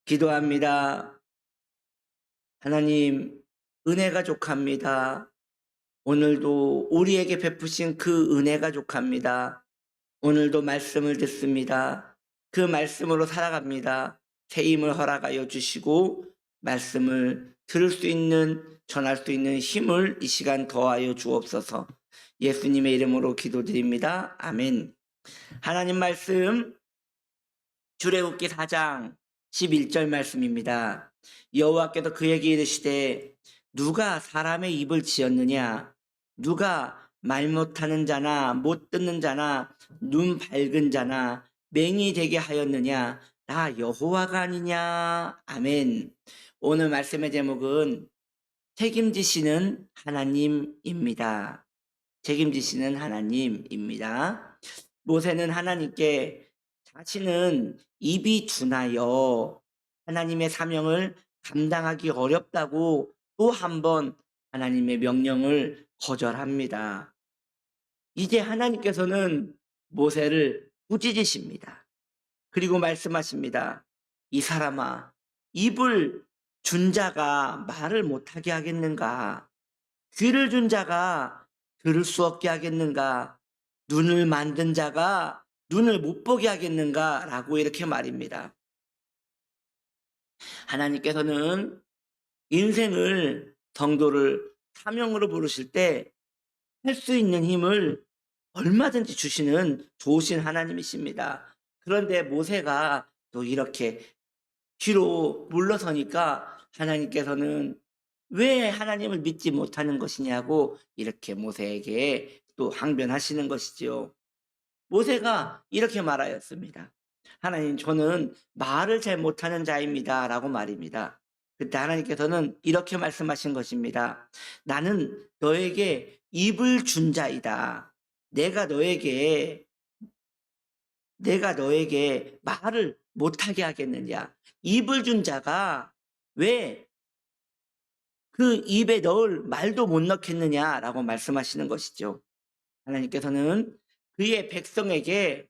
기도합니다. 하나님, 은혜가 족합니다. 오늘도 우리에게 베푸신 그 은혜가 족합니다. 오늘도 말씀을 듣습니다. 그 말씀으로 살아갑니다. 새 힘을 허락하여 주시고 말씀을 들을 수 있는, 전할 수 있는 힘을 이 시간 더하여 주옵소서. 예수님의 이름으로 기도드립니다. 아멘. 하나님 말씀 출애굽기 4장 11절 말씀입니다. 여호와께서 그에게 이르시되 누가 사람의 입을 지었느냐? 누가 말 못하는 자나 못 듣는 자나 눈 밝은 자나 맹이 되게 하였느냐? 나 여호와가 아니냐? 아멘. 오늘 말씀의 제목은 책임지시는 하나님입니다. 책임지시는 하나님입니다. 모세는 하나님께 자신은 입이 둔하여 하나님의 사명을 감당하기 어렵다고 또 한 번 하나님의 명령을 거절합니다. 이제 하나님께서는 모세를 꾸짖으십니다. 그리고 말씀하십니다. 이 사람아, 입을 준 자가 말을 못하게 하겠는가? 귀를 준 자가 들을 수 없게 하겠는가? 눈을 만든 자가 눈을 못 보게 하겠는가? 라고 이렇게 말입니다. 하나님께서는 인생을, 성도를 사명으로 부르실 때 할 수 있는 힘을 얼마든지 주시는 좋으신 하나님이십니다. 그런데 모세가 또 이렇게 뒤로 물러서니까 하나님께서는 왜 하나님을 믿지 못하는 것이냐고 이렇게 모세에게 또 항변하시는 것이지요. 모세가 이렇게 말하였습니다. 하나님, 저는 말을 잘 못하는 자입니다. 라고 말입니다. 그때 하나님께서는 이렇게 말씀하신 것입니다. 나는 너에게 입을 준 자이다. 내가 너에게 말을 못하게 하겠느냐. 입을 준 자가 왜 그 입에 넣을 말도 못 넣겠느냐라고 말씀하시는 것이죠. 하나님께서는 그의 백성에게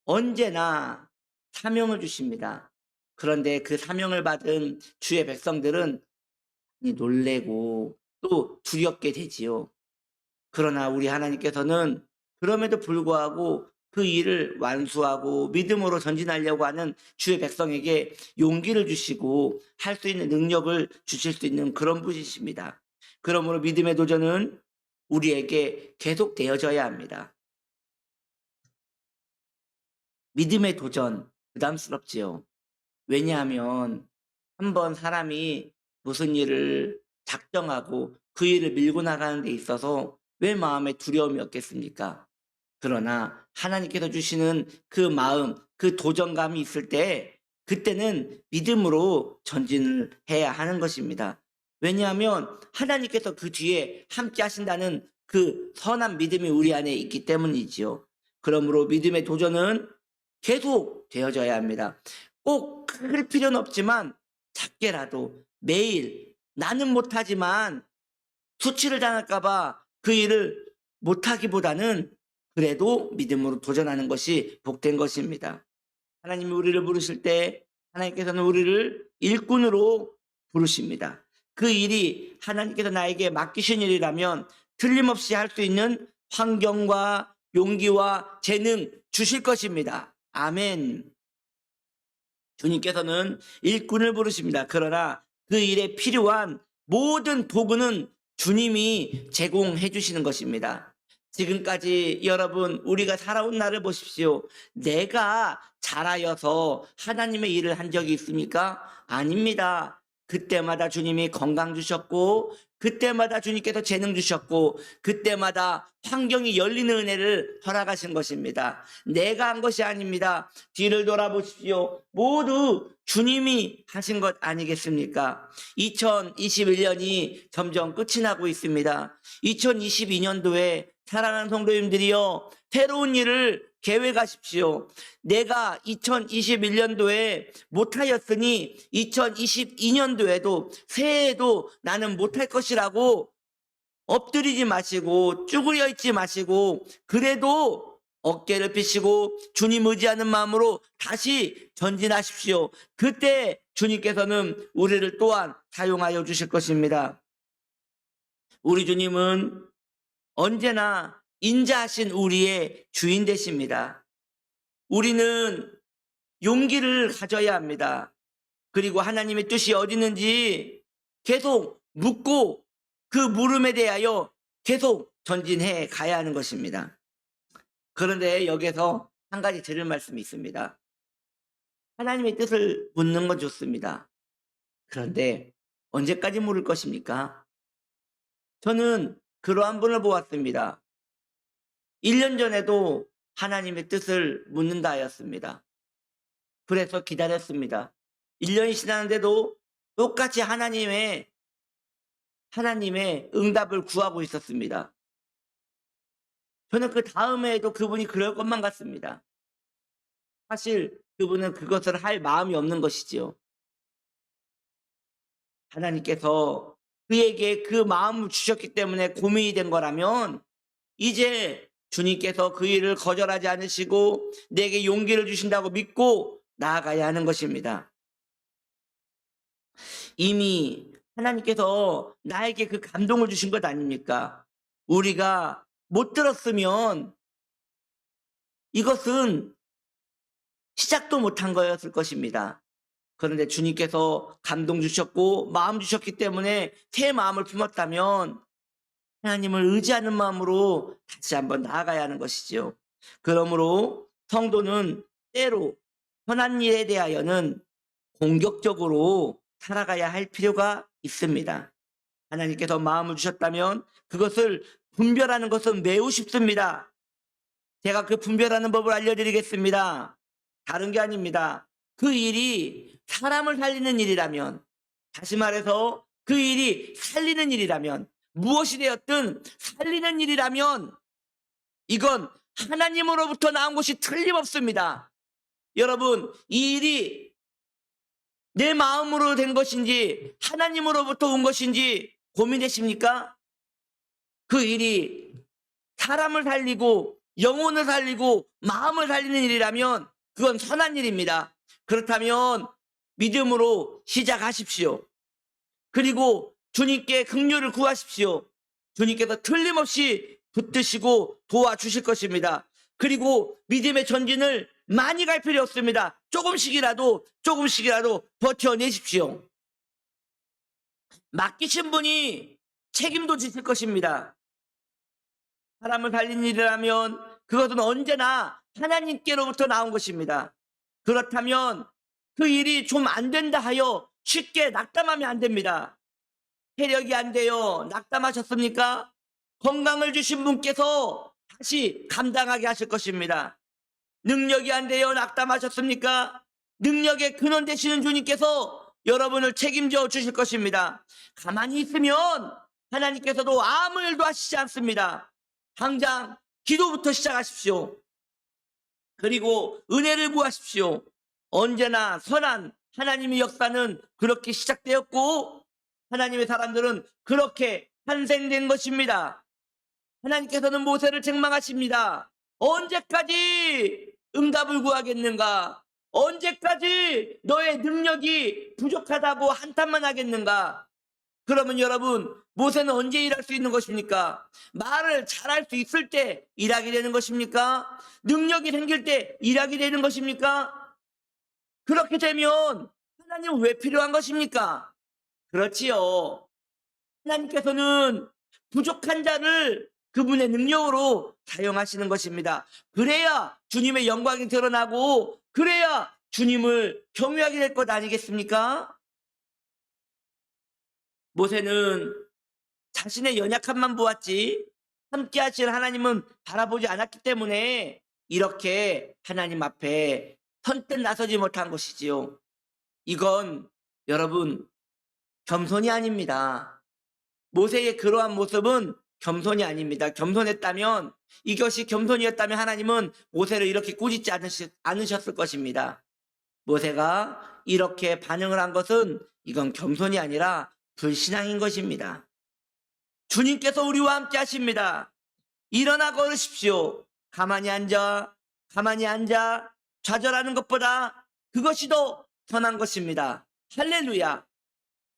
언제나 사명을 주십니다. 그런데 그 사명을 받은 주의 백성들은 놀래고 또 두렵게 되지요. 그러나 우리 하나님께서는 그럼에도 불구하고 그 일을 완수하고 믿음으로 전진하려고 하는 주의 백성에게 용기를 주시고 할 수 있는 능력을 주실 수 있는 그런 분이십니다. 그러므로 믿음의 도전은 우리에게 계속 되어져야 합니다. 믿음의 도전 부담스럽지요. 왜냐하면 한번 사람이 무슨 일을 작정하고 그 일을 밀고 나가는 데 있어서 왜 마음에 두려움이 없겠습니까? 그러나 하나님께서 주시는 그 마음, 그 도전감이 있을 때 그때는 믿음으로 전진을 해야 하는 것입니다. 왜냐하면 하나님께서 그 뒤에 함께 하신다는 그 선한 믿음이 우리 안에 있기 때문이지요. 그러므로 믿음의 도전은 계속 되어져야 합니다. 꼭 클 필요는 없지만 작게라도 매일 나는 못하지만 수치를 당할까봐 그 일을 못하기보다는 그래도 믿음으로 도전하는 것이 복된 것입니다. 하나님이 우리를 부르실 때 하나님께서는 우리를 일꾼으로 부르십니다. 그 일이 하나님께서 나에게 맡기신 일이라면 틀림없이 할 수 있는 환경과 용기와 재능 주실 것입니다. 아멘. 주님께서는 일꾼을 부르십니다. 그러나 그 일에 필요한 모든 도구는 주님이 제공해 주시는 것입니다. 지금까지 여러분, 우리가 살아온 날을 보십시오. 내가 잘하여서 하나님의 일을 한 적이 있습니까? 아닙니다. 그때마다 주님이 건강 주셨고, 그때마다 주님께서 재능 주셨고, 그때마다 환경이 열리는 은혜를 허락하신 것입니다. 내가 한 것이 아닙니다. 뒤를 돌아보십시오. 모두 주님이 하신 것 아니겠습니까? 2021년이 점점 끝이 나고 있습니다. 2022년도에 사랑하는 성도님들이여, 새로운 일을 계획하십시오. 내가 2021년도에 못하였으니 2022년도에도 새해에도 나는 못할 것이라고 엎드리지 마시고 쭈그려 있지 마시고 그래도 어깨를 펴시고 주님 의지하는 마음으로 다시 전진하십시오. 그때 주님께서는 우리를 또한 사용하여 주실 것입니다. 우리 주님은 언제나 인자하신 우리의 주인 되십니다. 우리는 용기를 가져야 합니다. 그리고 하나님의 뜻이 어디 있는지 계속 묻고 그 물음에 대하여 계속 전진해 가야 하는 것입니다. 그런데 여기서 한 가지 드릴 말씀이 있습니다. 하나님의 뜻을 묻는 건 좋습니다. 그런데 언제까지 물을 것입니까? 저는 그러한 분을 보았습니다. 1년 전에도 하나님의 뜻을 묻는다 하였습니다. 그래서 기다렸습니다. 1년이 지났는데도 똑같이 하나님의 응답을 구하고 있었습니다. 저는 그 다음 해에도 그분이 그럴 것만 같습니다. 사실 그분은 그것을 할 마음이 없는 것이지요. 하나님께서 그에게 그 마음을 주셨기 때문에 고민이 된 거라면 이제 주님께서 그 일을 거절하지 않으시고 내게 용기를 주신다고 믿고 나아가야 하는 것입니다. 이미 하나님께서 나에게 그 감동을 주신 것 아닙니까? 우리가 못 들었으면 이것은 시작도 못한 거였을 것입니다. 그런데 주님께서 감동 주셨고 마음 주셨기 때문에 새 마음을 품었다면 하나님을 의지하는 마음으로 다시 한번 나아가야 하는 것이지요. 그러므로 성도는 때로 선한 일에 대하여는 공격적으로 살아가야 할 필요가 있습니다. 하나님께서 마음을 주셨다면 그것을 분별하는 것은 매우 쉽습니다. 제가 그 분별하는 법을 알려드리겠습니다. 다른 게 아닙니다. 그 일이 사람을 살리는 일이라면, 다시 말해서 그 일이 살리는 일이라면, 무엇이 되었든 살리는 일이라면 이건 하나님으로부터 나온 것이 틀림없습니다. 여러분, 이 일이 내 마음으로 된 것인지 하나님으로부터 온 것인지 고민되십니까? 그 일이 사람을 살리고 영혼을 살리고 마음을 살리는 일이라면 그건 선한 일입니다. 그렇다면 믿음으로 시작하십시오. 그리고 주님께 긍휼을 구하십시오. 주님께서 틀림없이 붙드시고 도와주실 것입니다. 그리고 믿음의 전진을 많이 갈 필요 없습니다. 조금씩이라도 버텨내십시오. 맡기신 분이 책임도 지실 것입니다. 사람을 살리는 일이라면 그것은 언제나 하나님께로부터 나온 것입니다. 그렇다면 그 일이 좀 안 된다 하여 쉽게 낙담하면 안 됩니다. 체력이 안 돼요. 낙담하셨습니까? 건강을 주신 분께서 다시 감당하게 하실 것입니다. 능력이 안 돼요. 낙담하셨습니까? 능력의 근원 되시는 주님께서 여러분을 책임져 주실 것입니다. 가만히 있으면 하나님께서도 아무 일도 하시지 않습니다. 당장 기도부터 시작하십시오. 그리고 은혜를 구하십시오. 언제나 선한 하나님의 역사는 그렇게 시작되었고 하나님의 사람들은 그렇게 탄생된 것입니다. 하나님께서는 모세를 책망하십니다. 언제까지 응답을 구하겠는가? 언제까지 너의 능력이 부족하다고 한탄만 하겠는가? 그러면 여러분, 모세는 언제 일할 수 있는 것입니까? 말을 잘할 수 있을 때 일하게 되는 것입니까? 능력이 생길 때 일하게 되는 것입니까? 그렇게 되면 하나님은 왜 필요한 것입니까? 그렇지요. 하나님께서는 부족한 자를 그분의 능력으로 사용하시는 것입니다. 그래야 주님의 영광이 드러나고 그래야 주님을 경외하게 될 것 아니겠습니까? 모세는 자신의 연약함만 보았지 함께 하실 하나님은 바라보지 않았기 때문에 이렇게 하나님 앞에 선뜻 나서지 못한 것이지요. 이건 여러분 겸손이 아닙니다. 모세의 그러한 모습은 겸손이 아닙니다. 겸손했다면 이것이 겸손이었다면 하나님은 모세를 이렇게 꾸짖지 않으셨을 것입니다. 모세가 이렇게 반응을 한 것은 이건 겸손이 아니라 불신앙인 것입니다. 주님께서 우리와 함께 하십니다. 일어나 걸으십시오. 가만히 앉아 좌절하는 것보다 그것이 더 선한 것입니다. 할렐루야.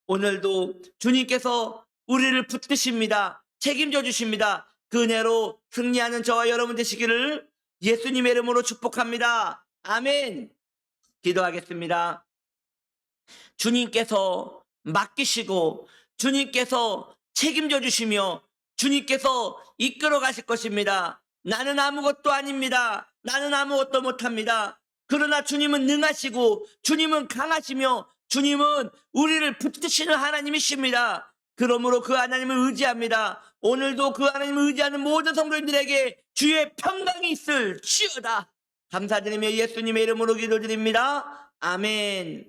오늘도 주님께서 우리를 붙드십니다. 책임져 주십니다. 그 은혜로 승리하는 저와 여러분 되시기를 예수님의 이름으로 축복합니다. 아멘. 기도하겠습니다. 주님께서 맡기시고 주님께서 책임져 주시며 주님께서 이끌어 가실 것입니다. 나는 아무것도 아닙니다. 나는 아무것도 못합니다. 그러나 주님은 능하시고 주님은 강하시며 주님은 우리를 붙드시는 하나님이십니다. 그러므로 그 하나님을 의지합니다. 오늘도 그 하나님을 의지하는 모든 성도님들에게 주의 평강이 있을지어다. 감사드리며 예수님의 이름으로 기도드립니다. 아멘.